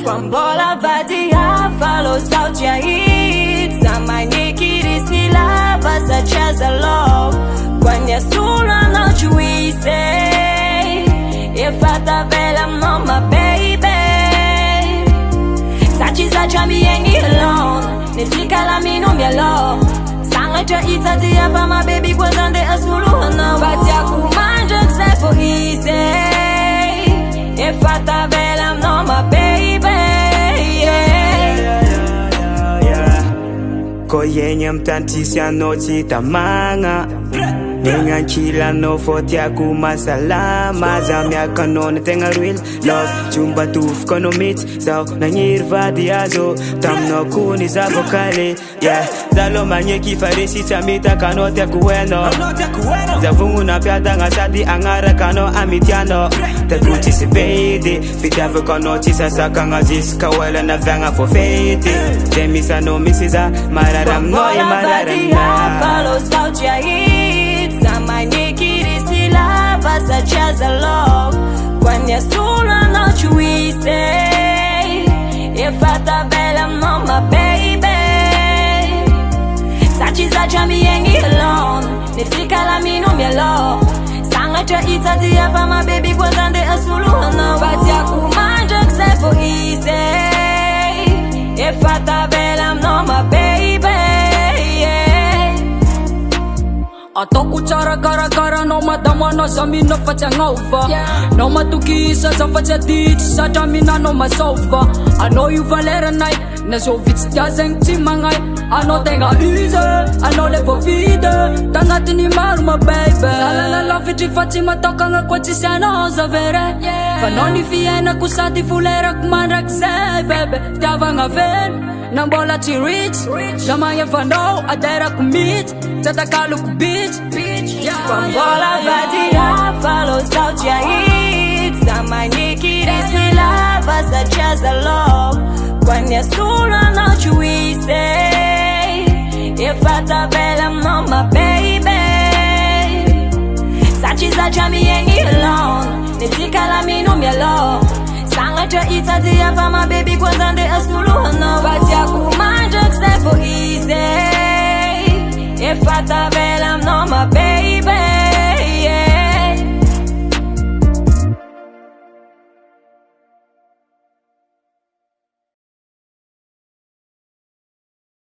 Kwambola vadia falo sauti ya hit Zamani kirisi lava sa chaza love Kwanya sula na chuise Ifata vela mama baby Sachi za chami yengi alone Nifika la minu mialo Sanga cha itatia pa my baby Kwa zande asulu hana Vatia kumanja ksefo easy Ifata vela mama baby Koyenye mtantisi anoti tamanga Nenga kila no foti ya kumasalama Zami ya kanone tenga real love Chumba tuf kono meet Zao na nyirvadi azo Tam no kuni za vokale Yeah Zalo manye kifarisi chamita kanote ya kuweno Zavungu na piada ngasadi angara kano amitiano Taguti si bede Fita vukano chisa saka ngazis Kawela na vanga for fate Jemisa no misiza Mararam no ya mararam na Follow South ya hit Zamani kirisi lava sa chaza love Kwanya sula na chuise Ifata vela mama baby Sachi za chami yengi alone Nifika la minu mialo Sanga cha itatia pa my baby Kwa zande asulu hana Vatia kumanja ksefo easy Ifata vela mama baby Atoko tsara karakara no madama no samina fatsy agnova No matokisa za fatsy aditsy Satra mina no masova Anao io valeranay Na zao vitsy tia zegny tsy magnay Anao tegna izy Anao le voavide Tagnatiny maro ma baby Zalala lafitry fa tsy matokagna koa tsisy anao zavere Fa anao ny fiainako sady folerako mandraky zay baby Fitiavagna velo Na mbola tsy rich Zamagna fanao aderako mity Tatakaloko bitch Kwambola vadia follow South ya hit Zamani kirisi lava sa chaza love Kwanya sula na chuise Ifata vela mama baby Sachi za chami yengi alone Nifika la minu mialo Sanga cha itatia pa my baby Kwa zande asulu hana Vatia kumanja ksefo easy Ifata